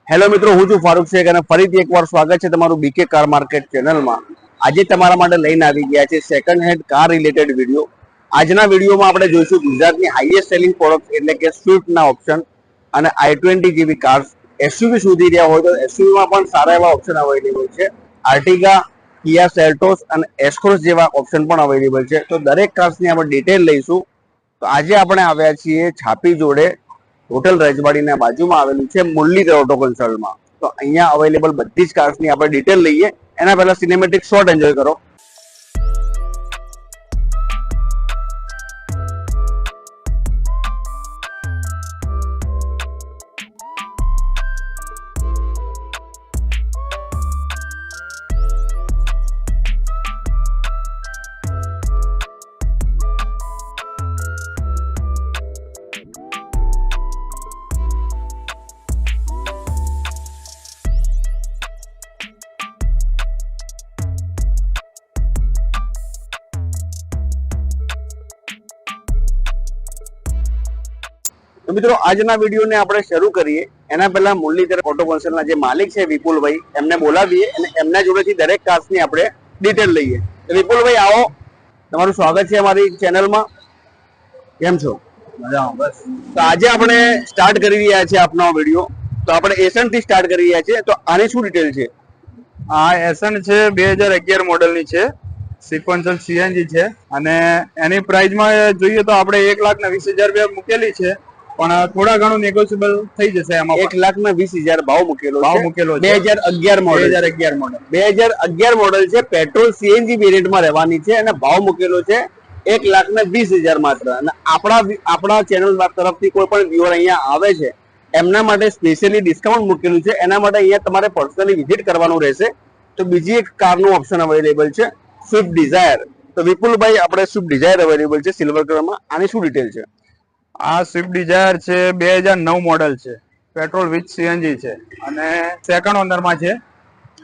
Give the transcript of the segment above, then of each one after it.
Hello મિત્રો, હું છું ફારૂક શેખ અને ફરીથી એકવાર સ્વાગત છે તમારું બીકે કાર માર્કેટ ચેનલમાં. આજે તમારા માટે લઈને આવી ગયા છે second hand car related video. આજના વિડીયોમાં આપણે જોઈશું ગુજરાતની હાઈએસ્ટ સેલિંગ પ્રોડક્ટ એટલે કે સ્વિફ્ટના ઓપ્શન અને i20 જેવી કાર્સ. એસયુવી શોધી રહ્યા હોય તો એસયુવીમાં પણ સારા એવા ઓપ્શન અવેલેબલ છે. આર્ટિગા, કિયા સેલ્ટોસ અને એસ્ક્રોસ જેવા ઓપ્શન પણ અવેલેબલ છે. તો દરેક કાર્સની આપણે ડિટેલ લઈશું. તો આજે આપણે આવ્યા છીએ છાપી જોડે, હોટલ રજવાડીના બાજુમાં આવેલું છે મુરલીધર ઓટો કન્સલ્ટમાં. તો અહીંયા અવેલેબલ બધી જ કાર્સની આપણે ડિટેલ લઈએ. એના પહેલા સિનેમેટિક શોટ એન્જોય કરો. તો મિત્રો, આજના વિડીયોને આપણે શરૂ કરીએ એના પહેલા મુરલીધર ઓટો કન્સલ્ટના જે માલિક છે વિપુલભાઈ, એમને બોલાવીએ અને એમના જોડેથી દરેક કાર્સની આપણે ડિટેલ લઈએ. તો વિપુલભાઈ આવો, તમારું સ્વાગત છે અમારી ચેનલમાં. કેમ છો? મજામાં, બસ. તો આજે આપણે સ્ટાર્ટ કરી રહ્યા છીએ આપનો વિડીયો. તો આપણે એસન્ટ થી સ્ટાર્ટ કરી રહ્યા છીએ. તો આની શું ડિટેલ છે? આ એસન્ટ છે 2011 મોડેલની છે, સિક્વન્શિયલ સીએનજી છે અને એની પ્રાઇસમાં જોઈએ તો આપણે 1,20,000 રૂપિયા મૂકેલી છે, પણ થોડા ઘણું નેગોશિયેબલ થઈ જશે. એમાં 1,20,000 ભાવ મૂકેલો છે. 2011 મોડેલ 2011 મોડેલ છે. પેટ્રોલ સીએનજી વેરિયન્ટમાં રહેવાની છે અને ભાવ મૂકેલો છે 1,20,000 માત્ર. અને આપણા ચેનલ તરફથી કોઈ પણ વ્યુઅર અહીંયા આવે છે એમના માટે સ્પેશિયલી ડિસ્કાઉન્ટ મૂકેલું છે. એના માટે અહીંયા તમારે પર્સનલી વિઝિટ કરવાનું રહેશે. તો બીજી એક કારનું ઓપ્શન અવેલેબલ છે, સ્વિફ્ટ ડિઝાયર. તો વિપુલભાઈ, આપણે સ્વિફ્ટ ડિઝાયર અવેલેબલ છે સિલ્વર કલરમાં. આની શું ડિટેલ છે? આ સ્વિફ્ટ ડિઝાયર છે 2009 મોડેલ છે, પેટ્રોલ વિથ સીએનજી છે અને સેકન્ડ ઓનરમાં છે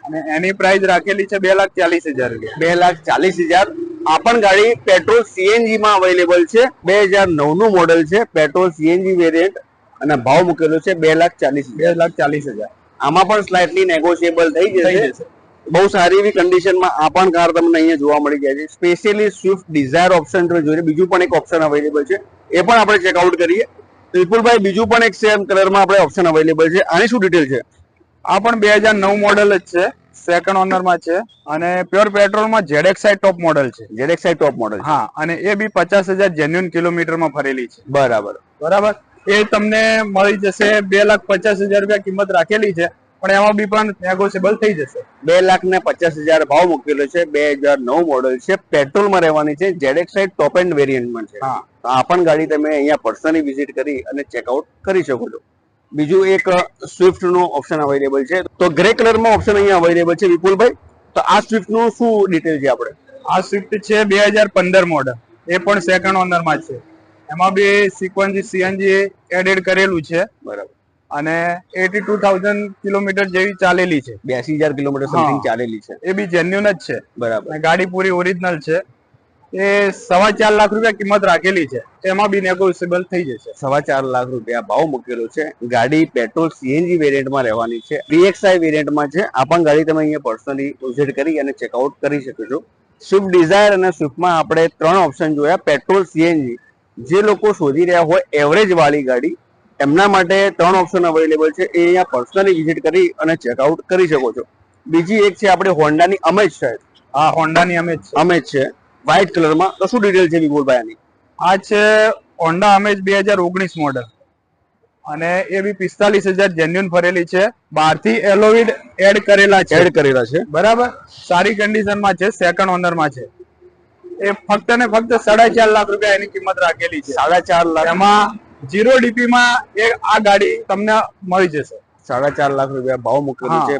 અને એની પ્રાઇસ રાખેલી છે 2,40,000 રૂપિયા. 2,40,000. આ પણ ગાડી પેટ્રોલ સીએનજી માં અવેલેબલ છે. 2009 નું મોડેલ છે, પેટ્રોલ સીએનજી વેરિયન્ટ અને ભાવ મૂકેલો છે 2,40,000. આમાં પણ સ્લાઇટલી નેગોશિયેબલ થઈ જશે. બહુ સારી એવી કન્ડિશનમાં આ પણ કાર તમને અહીંયા જોવા મળી જાય છે. સ્પેશિયલી સ્વિફ્ટ ડિઝાયર ઓપ્શન તમે જોઈએ. બીજું પણ એક ઓપ્શન અવેલેબલ છે, એ પણ આપણે ચેકઆઉટ કરીએ. વિપુલભાઈ, બીજું પણ એક સેમ કલરમાં આપણે ઓપ્શન અવેલેબલ છે. આની શું ડિટેલ છે? આ પણ 2009 મોડેલ જ છે, સેકન્ડ ઓનરમાં છે અને પ્યોર પેટ્રોલમાં ZXi ટોપ મોડેલ છે. ZXi ટોપ મોડેલ, હા, અને એ બી 50,000 જેન્યુઅન કિલોમીટરમાં ફરેલી છે. બરાબર. એ તમને મળી જશે 2,50,000 રૂપિયા કિંમત રાખેલી છે, પણ એમાં બી પણ નેગોશિયેબલ થઈ જશે. 2,50,000 ભાવ મૂકેલો છે. 2009 મોડેલ છે, પેટ્રોલમાં રહેવાની છે, ZXi ટોપ એન્ડ વેરિયન્ટમાં છે. હા, તો આ પણ ગાડી તમે અહીંયા પર્સનલી વિઝિટ કરી અને ચેકઆઉટ કરી શકો છો. બીજું એક સ્વિફ્ટ નું ઓપ્શન અવેલેબલ છે. તો ગ્રે કલરમાં ઓપ્શન અહીંયા અવેલેબલ છે વિપુલભાઈ. તો આ સ્વિફ્ટ નું શું ડિટેલ છે? આપણે આ સ્વિફ્ટ છે 2015 મોડેલ, એ પણ સેકન્ડ ઓનરમાં છે. એમાં બી સિક્વન્સી સીએનજી એડેડ કરેલું છે. બરાબર. અને 82,000 કિલોમીટર જેવી ચાલેલી છે. 82,000 કિલોમીટર સમથિંગ ચાલેલી છે. એ બી જેન્યુન જ છે. બરાબર. ગાડી પૂરી ઓરિજિનલ છે. એ 4.25 લાખ રૂપિયા કિંમત રાખેલી છે. એમાં બી નેગોશિયેબલ થઈ જશે. 4.25 લાખ રૂપિયા ભાવ મૂકેલો છે. ગાડી પેટ્રોલ સીએનજી વેરિયન્ટમાં રહેવાની છે, DXi વેરિયન્ટમાં છે. આ પણ ગાડી તમે અહીંયા પર્સનલી વિઝિટ કરી અને ચેકઆઉટ કરી શકો છો. સ્વિફ્ટ ડિઝાયર અને સ્વિફ્ટમાં આપણે 3 ઓપ્શન જોયા. પેટ્રોલ સીએનજી જે લોકો શોધી રહ્યા હોય એવરેજ વાળી ગાડી, એમના માટે 3 ઓપ્શન અવેલેબલ છે. એ અહીંયા પર્સનલી વિઝિટ કરી અને ચેકઆઉટ કરી શકો છો. બીજી એક છે આપણે હોન્ડાની અમેજ છે. હા, હોન્ડાની અમેજ છે વ્હાઇટ કલરમાં. તો શું ડિટેલ છે વિપુલભાઈ આની? આ છે હોન્ડા અમેજ 2019 મોડેલ અને એ બી 45,000 જેન્યુન ફરેલી છે. બહારથી એલોવિડ એડ કરેલા છે. બરાબર. સારી કન્ડિશનમાં છે, સેકન્ડ ઓનરમાં છે. એ ફક્ત ને ફક્ત 4.5 લાખ રૂપિયા એની કિંમત રાખેલી છે. 4.5 લાખ. એમાં 0 DP માં આ ગાડી તમને મળી જશે. 4.5 લાખ રૂપિયા ભાવ મૂકેલું છે.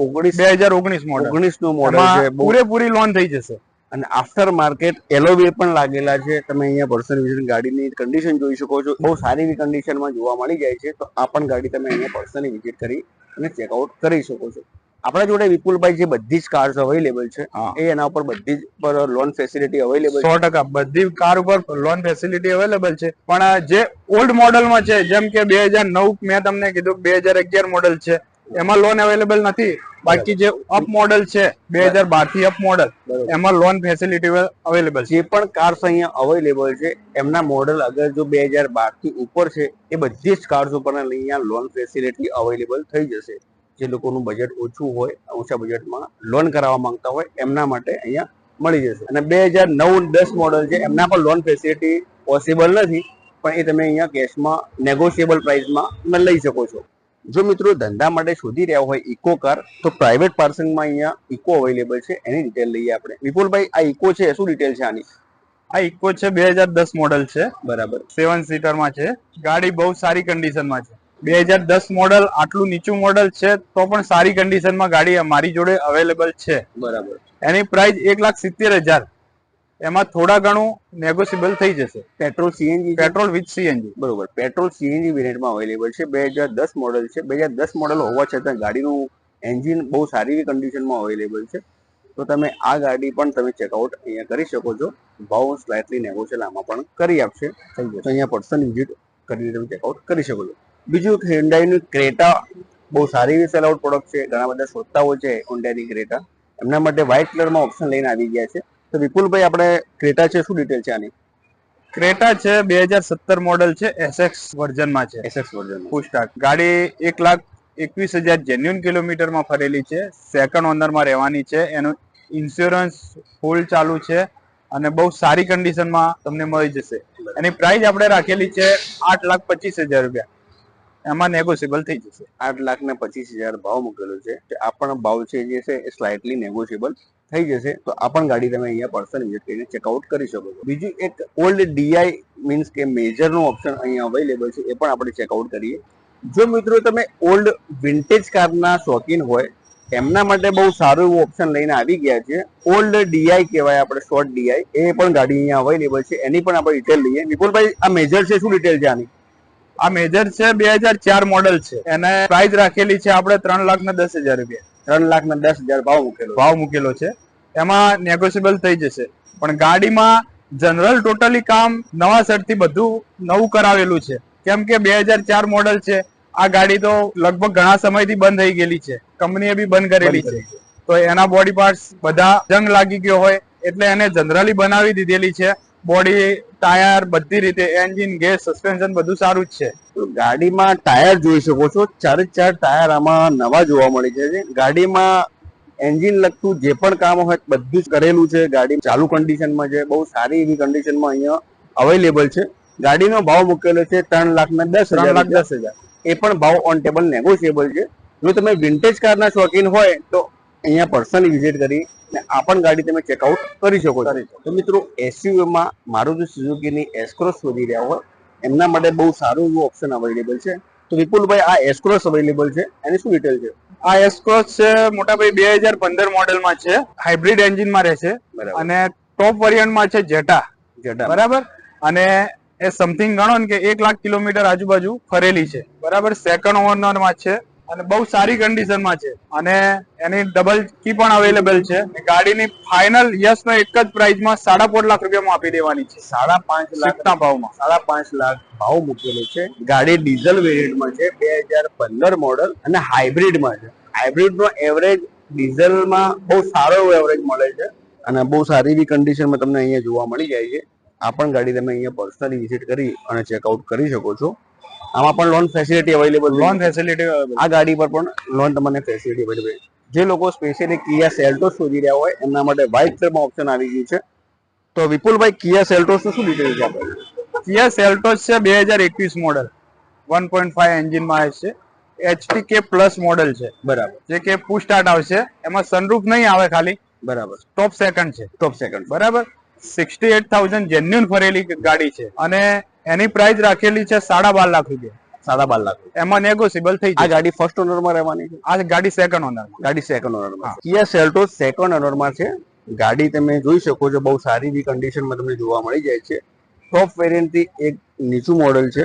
2019 મોડેલ નું મોડેલ છે. પૂરેપૂરી લોન થઈ જશે. અને આફ્ટર માર્કેટ એલોવેર પણ લાગેલા છે. તમે અહીંયા પર્સનલ વિઝિટ ગાડીની કન્ડિશન જોઈ શકો છો. બહુ સારી એવી કન્ડિશનમાં જોવા મળી જાય છે. તો આ પણ ગાડી તમે અહીંયા પર્સનલી વિઝિટ કરી અને ચેકઆઉટ કરી શકો છો. આપણા જોડે વિપુલભાઈ જે બધી જ કાર્સ અવેલેબલ છે હા. એ એના ઉપર બધી જ પર લોન ફેસિલિટી અવેલેબલ છે. 100% બધી કાર ઉપર લોન ફેસિલિટી અવેલેબલ છે. પણ જે ઓલ્ડ મોડલમાં છે, જેમ કે 2009 મેં તમને કીધું 2011 મોડલ છે, એમાં લોન અવેલેબલ નથી. બાકી જે અપ મોડલ છે 2012 થી અપ મોડલ, એમાં લોન ફેસિલિટી અવેલેબલ છે. જે પણ કાર્સ અહીંયા અવેલેબલ છે એમના મોડલ અગર જો 2012 થી ઉપર છે એ બધી જ કાર્સ ઉપર અહીંયા લોન ફેસિલિટી અવેલેબલ થઈ જશે. જે લોકોનું બજેટ ઓછું હોય, ઓછા બજેટમાં લોન કરાવવા માંગતા હોય એમના માટે અહીંયા મળી જશે. અને 2009-10 મોડલ છે એમના પર લોન ફેસિલિટી પોસિબલ નથી, પણ એ તમે અહીંયા કેશમાં નેગોશિયેબલ પ્રાઇસમાં લઈ શકો છો. જો મિત્રો ધંધા માટે શોધી રહ્યા હોય ઇકો કાર, તો પ્રાઇવેટ પાર્સિંગમાં અહીંયા ઇકો અવેલેબલ છે. એની ડિટેલ લઈએ આપણે. વિપુલભાઈ, આ ઇકો છે શું ડિટેલ છે આની? આ ઇકો છે 2010 મોડલ છે. બરાબર. 7 સીટરમાં છે. ગાડી બહુ સારી કન્ડિશનમાં છે. 2010 મોડલ, આટલું નીચું મોડલ છે તો પણ સારી કન્ડિશનમાં ગાડી મારી જોડે અવેલેબલ છે. બરાબર. એની પ્રાઇસ 1,70,000. એમાં થોડા ઘણું નેગોશિયેબલ થઈ જશે. Petrol CNG? Petrol with CNG. બરોબર. પેટ્રોલ સીએનજી વેરિયન્ટમાં અવેલેબલ છે. 2010 મોડલ છે. 2010 મોડલ હોવા છતાં ગાડીનું એન્જિન બહુ સારી એવી કન્ડિશનમાં અવેલેબલ છે. તો તમે આ ગાડી પણ તમે ચેકઆઉટ અહીંયા કરી શકો છો. ભાવ સ્લાઇટલી નેગોશિયેબલ આમાં પણ કરી આપશે. થઈ જશે. અહીંયા પર્સન વિઝિટ કરીને તમે ચેકઆઉટ કરી શકો છો. બીજું Hyundaiની ક્રેટા બહુ સારી એવી સેલ આઉટ પ્રોડક્ટ છે. ઘણા બધા શોધતા હોય છે Hyundaiની ક્રેટા. એમના માટે વ્હાઇટ કલરમાં ઓપ્શન લઈને આવી ગયા છે. તો વિપુલભાઈ, આપણે ક્રેટા છે શું ડિટેલ છે આની? ક્રેટા છે 2017 મોડલ છે. એસએક્સ વર્ઝનમાં છે. એસએક્સ વર્ઝન ફૂલ સ્ટાર્ટ ગાડી. 1,21,000 જેન્યુન કિલોમીટરમાં ફરેલી છે. સેકન્ડ ઓનરમાં રહેવાની છે. એનું ઇન્સ્યોરન્સ ફૂલ ચાલુ છે અને બહુ સારી કન્ડિશનમાં તમને મળી જશે. એની પ્રાઇસ આપણે રાખેલી છે 8,25,000 રૂપિયા. એમાં નેગોશિયેબલ થઈ જશે. 8,25,000 ભાવ મૂકેલો છે. આ પણ ભાવ છે જે છે એ સ્લાઇટલી નેગોશિયેબલ થઈ જશે. તો આ પણ ગાડી તમે અહીંયા પર્સન વિઝિટ કરીને ચેકઆઉટ કરી શકો છો. બીજું એક ઓલ્ડ ડીઆઈ મીન્સ કે મેજરનો ઓપ્શન અહીંયા અવેલેબલ છે, એ પણ આપણે ચેકઆઉટ કરીએ. જો મિત્રો તમે ઓલ્ડ વિન્ટેજ કારના શોખીન હોય એમના માટે બહુ સારું એવું ઓપ્શન લઈને આવી ગયા છે. ઓલ્ડ ડીઆઈ કહેવાય આપણે, શોર્ટ ડીઆઈ. એ પણ ગાડી અહીંયા અવેલેબલ છે. એની પણ આપણે ડિટેલ લઈએ. વિપુલભાઈ, આ મેજર છે શું ડિટેલ છે આની? આ મેજર છે 2004 મોડલ છે. એને પ્રાઇસ રાખેલી છે આપણે 3,10,000 રૂપિયા. 3,10,000 ભાવ મૂકેલો છે. એમાં નેગોશિયેબલ થઈ જશે. પણ ગાડીમાં જનરલ ટોટલી કામ નવા સેટથી બધું નવું કરાવેલું છે. કેમ કે 2004 મોડલ છે. આ ગાડી તો લગભગ ઘણા સમયથી બંધ થઈ ગયેલી છે. કંપનીએ બી બંધ કરેલી છે. તો એના બોડી પાર્ટ્સ બધા જંગ લાગી ગયો હોય એટલે એને જનરલી બનાવી દીધેલી છે. બોડી, ટાયર, બધી રીતે એન્જિન, ગેસ, સસ્પેન્શન બધું સારું જ છે. ગાડીમાં ટાયર જોઈ શકો છો. 4 ટાયર આમાં નવા જોવા મળી છે. ગાડીમાં એન્જિન લગતું જે પણ કામ હોય બધું જ કરેલું છે. ગાડી ચાલુ કન્ડિશનમાં છે. બહુ સારી એવી કન્ડિશનમાં અહીંયા અવેલેબલ છે. ગાડીનો ભાવ મૂકેલો છે 3,10,000. એ પણ ભાવ ઓન ટેબલ નેગોશિયેબલ છે. જો તમે વિન્ટેજ કારના શોખીન હોય તો અહીંયા પર્સનલી વિઝિટ કરી આ પણ ગાડી તમે ચેકઆઉટ કરી શકો છો. તો મિત્રો, એસયુવીમાં મારુતિ સુઝુકીની એસ-ક્રોસ શોધી રહ્યા હોય એમના માટે બહુ સારું એવું ઓપ્શન અવેલેબલ છે. તો વિપુલભાઈ, આ એસ-ક્રોસ અવેલેબલ છે, એની શું ડિટેલ છે? આ એસ-ક્રોસ છે મોટાભાઈ 2015 મોડેલમાં છે. હાઇબ્રિડ એન્જિનમાં રહે છે અને ટોપ વેરિયન્ટમાં છે જેટા. બરાબર. અને એ સમથિંગ ગણો ને કે 1,00,000 કિલોમીટર આજુબાજુ ફરેલી છે. બરાબર. સેકન્ડ ઓનરમાં છે અને બહુ સારી કન્ડિશનમાં છે. અને એની ડબલ કી પણ અવેલેબલ છે. ગાડીની ફાઇનલ યસનો એક જ પ્રાઇસમાં 5.5 લાખ રૂપિયામાં આપી દેવાની છે. 5.5 લાખના ભાવમાં 5.5 લાખ ભાવ મૂકેલો છે. ગાડી ડીઝલ વેરિયન્ટમાં છે. 2015 મોડલ અને હાઇબ્રિડમાં છે. હાઇબ્રિડનો એવરેજ ડીઝલમાં બહુ સારો એવો એવરેજ મળે છે અને બહુ સારી એવી કન્ડિશનમાં તમને અહીંયા જોવા મળી જાય છે. આ પણ ગાડી તમે અહીંયા પર્સનલી વિઝિટ કરી અને ચેકઆઉટ કરી શકો છો. આમાં પણ લોન ફેસિલિટી અવેલેબલ. આ ગાડી પર પણ લોન તમને ફેસિલિટી અવેલેબલ. જે લોકો સ્પેશિયલી કિયા સેલ્ટોસ શોધી રહ્યા હોય એમના માટે વ્હાઇટ કલરમાં ઓપ્શન આવી ગયું છે. તો વિપુલભાઈ, કિયા સેલ્ટોસનું શું ડિટેલ છે આપણે? કિયા સેલ્ટોસ છે 2021 મોડલ. 1.5 એન્જિનમાં આવે છે. HPK પ્લસ મોડલ છે. બરાબર. જે કે પુશ સ્ટાર્ટ આવશે. એમાં સનરૂફ નહીં આવે ખાલી. બરાબર. ટોપ સેકન્ડ છે. બરાબર. 68,000 જેન્યુન ફરેલી ગાડી છે અને એની પ્રાઇસ રાખેલી છે 12.5 લાખ રૂપિયા. 12.5 લાખ. એમાં નેગોશિયેબલ થઈ જાય. આ ગાડી ફર્સ્ટ ઓનરમાં રહેવાની છે. આ ગાડી સેકન્ડ ઓનરમાં. કિયા સેલ્ટોસ સેકન્ડ ઓનરમાં છે. ગાડી તમે જોઈ શકો છો. બહુ સારી એવી કન્ડિશનમાં તમને જોવા મળી જાય છે. ટોપ વેરિયન્ટથી એક નીચું મોડલ છે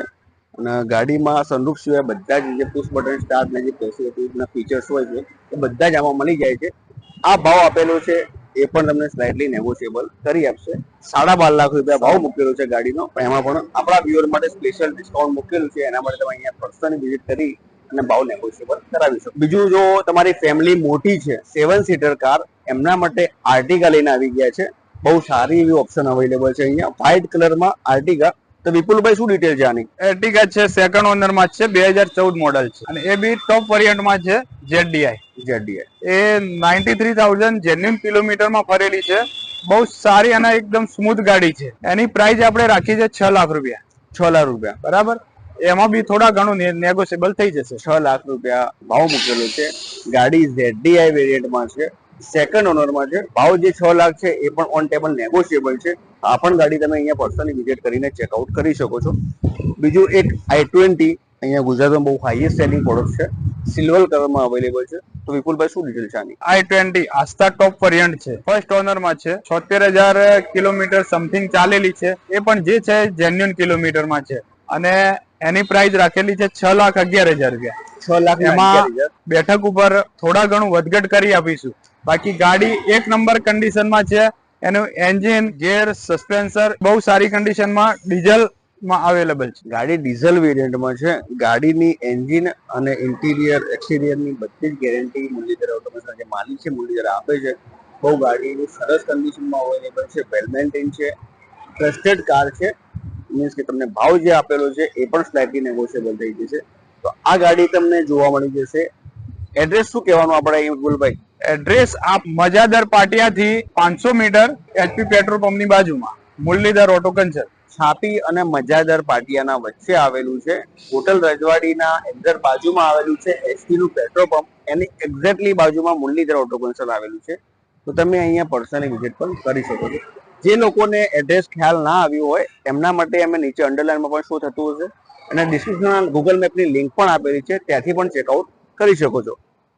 અને ગાડીમાં સનરૂફ સિવાય બધા જ જે પુશ બટન સ્ટાર્ટ ને જે ફેસિલિટીઝના ફીચર્સ હોય છે એ બધા જ આમાં મળી જાય છે. આ ભાવ આપેલો છે એ પણ તમને સ્લાઇટલી નેગોશિયેબલ કરી આપશે. 12.5 લાખ રૂપિયા ભાવ મૂકેલો છે ગાડીનો, પણ એમાં પણ આપણા વ્યુઅર માટે સ્પેશિયલ ડિસ્કાઉન્ટ મૂકેલું છે. એના માટે તમે અહીંયા પર્સનલી વિઝિટ કરી અને ભાવ નેગોશિયેબલ કરાવી શકો. બીજું, જો તમારી ફેમિલી મોટી છે, 7 સીટર કાર, એમના માટે આર્ટિગા લઈને આવી ગયા છે. બહુ સારી એવી ઓપ્શન અવેલેબલ છે અહીંયા વ્હાઇટ કલરમાં આર્ટિગા. તો વિપુલભાઈ શું ડિટેલ છે આની? એર્ટિગા છે, સેકન્ડ ઓનર માં છે, 2014 મોડલ છે અને એ બી ટોપ વેરિયન્ટ માં છે. ZDI એ 93,000 જેન્યુન કિલોમીટર માં ફરેલી છે. બહુ સારી અને એકદમ સ્મૂથ ગાડી છે. એની પ્રાઇસ આપણે રાખી છે 6 લાખ રૂપિયા. 6 લાખ રૂપિયા, બરાબર. એમાં બી થોડા ઘણું નેગોશિયેબલ થઈ જશે. 6 લાખ રૂપિયા ભાવ મૂકેલો છે. ગાડી ZDI વેરિયન્ટમાં છે, સેકન્ડ ઓનરમાં છે. ભાવ જે 6 લાખ છે એ પણ ઓન ટેબલ નેગોશિયેબલ છે. આ પણ ગાડી તમે અહીંયા પર્સનલી વિઝિટ કરીને ચેકઆઉટ કરી શકો છો. બીજું એક i20 અહીંયા ગુજરાતમાં બહુ હાઈએસ્ટ સેલિંગ પ્રોડક્ટ છે, સિલ્વર કલરમાં અવેલેબલ છે. તો વિપુલભાઈ શું ડિટેલ છે આની? i20 આસ્થા ટોપ વેરિયન્ટ છે, ફર્સ્ટ ઓનર માં છે, 76,000 કિલોમીટર સમથિંગ ચાલેલી છે. એ પણ જે છે જેન્યુન કિલોમીટર માં છે અને એની પ્રાઇસ રાખેલી છે 6,11,000 રૂપિયા. 6 લાખ એમાં બેઠક ઉપર થોડા ઘણું વધઘટ કરી આપીશું. બાકી ગાડી એક નંબર કન્ડિશનમાં છે. એનું એન્જિન, ગેર, સસ્પેન્સર બહુ સારી કન્ડિશનમાં ડીઝલ માં અવેલેબલ છે. ગાડી ડીઝલ વેરિયન્ટમાં છે. ગાડીની એન્જિન અને ઇન્ટિરિયર એક્સટિરિયરની બધી જ ગેરંટી મુરલીધર ઓટોમોબાઈલ્સના જે માલિક છે મુરલીધર આપે છે. બહુ ગાડીની સરસ કન્ડિશનમાં અવેલેબલ છે, વેલ મેન્ટેન છે, ટ્રસ્ટેડ કાર છે. મીન્સ કે તમને ભાવ જે આપેલો છે એ પણ સ્લાઇટલી નેગોશિયેબલ થઈ જશે. તો આ ગાડી તમને જોવા મળી જશે. એડ્રેસ શું કહેવાનું આપણે વિપુલભાઈ? એડ્રેસ આપ મજાદર પાટિયાથી 500 મીટર HP પેટ્રોલ પંપની બાજુમાં મુરલીધર ઓટો કન્સલ. છાપી અને મજાદર પાટિયાના વચ્ચે આવેલું છે. હોટલ રજવાડીના એક્ઝેક્ટ બાજુમાં આવેલું છે HP નું પેટ્રોલ પંપ. એની એક્ઝેક્ટલી બાજુમાં મુરલીધર ઓટો કન્સલ આવેલું છે. તો તમે અહીંયા પર્સનલી વિઝિટ પણ કરી શકો છો. જે લોકોને એડ્રેસ ખ્યાલ ના આવ્યું હોય એમના માટે અમે નીચે અંડરલાઇનમાં પણ શો થતું હશે અને ડિસ્ક્રિપ્શનમાં ગૂગલ મેપની લિંક પણ આપેલી છે, ત્યાંથી પણ ચેકઆઉટ કરી શકો છો.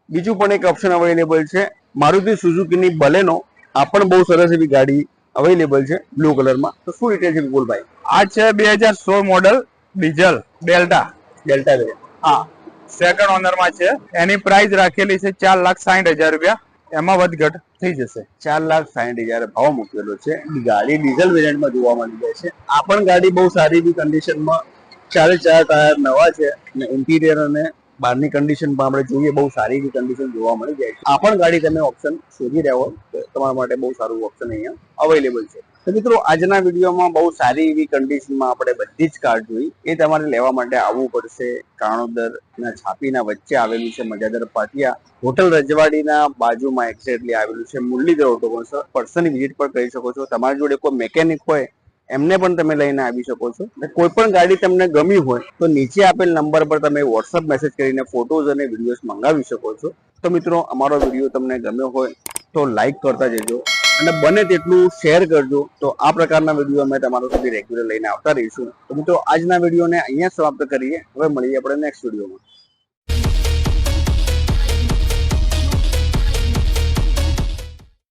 બીજું પણ એક ઓપ્શન અવેલેબલ છે, મારુતિ સુઝુકીની બલેનો. આ પણ બહુ સરસ એવી ગાડી અવેલેબલ છે બ્લુ કલરમાં. તો શું ડિટેલ છે વિપુલભાઈ? આ છે 2016 મોડલ ડીઝલ ડેલ્ટા વેરિયન્ટ. હા, સેકન્ડ ઓનર માં છે. એની પ્રાઇસ રાખેલી છે 4,60,000 રૂપિયા. એમાં વધઘટ થઈ જશે. 4,60,000 ભાવ મૂકેલો છે. ગાડી ડીઝલ વેરિયન્ટમાં જોવા મળી જાય છે. આ પણ ગાડી બહુ સારી એવી કન્ડિશનમાં, 4 ટાયર નવા છે અને ઇન્ટિરિયર અને બહારની કન્ડિશન પણ આપણે જોઈએ બહુ સારી એવી કન્ડિશન જોવા મળી જાય છે. આ પણ ગાડી તમે ઓપ્શન શોધી રહ્યા હોય તો તમારા માટે બહુ સારું ઓપ્શન અહીંયા અવેલેબલ છે. તો મિત્રો, આજના વિડીયોમાં બહુ સારી એવી કન્ડિશનમાં આપણે બધી જ કાર જોઈ. એ તમારે લેવા માટે આવવું પડશે. કાણોદર ના છાપીના વચ્ચે આવેલું છે મજાદર પાટિયા, હોટલ રજવાડીના બાજુમાં એક્ઝેક્ટલી આવેલું છે મુરલીધર ઓટો કન્સલ. પર્સનલી વિઝિટ પણ કરી શકો છો. તમારી જોડે કોઈ મેકેનિક હોય એમને પણ તમે લઈને આવી શકો છો. કોઈ પણ ગાડી તમને ગમી હોય તો નીચે આપેલ નંબર પર તમે વોટ્સઅપ મેસેજ કરીને ફોટોઝ અને વિડીયોઝ મંગાવી શકો છો. તો મિત્રો, અમારો વિડીયો તમને ગમ્યો હોય તો લાઈક કરતા જજો અને બને તેટલું શેર કરજો. તો આ પ્રકારના વિડીયો અમે તમારા સુધી રેગ્યુલર લઈને આવતા રહીશું. તો મિત્રો, આજના વિડીયોને અહીંયા સમાપ્ત કરીએ. હવે મળીએ આપણે નેક્સ્ટ વિડીયોમાં.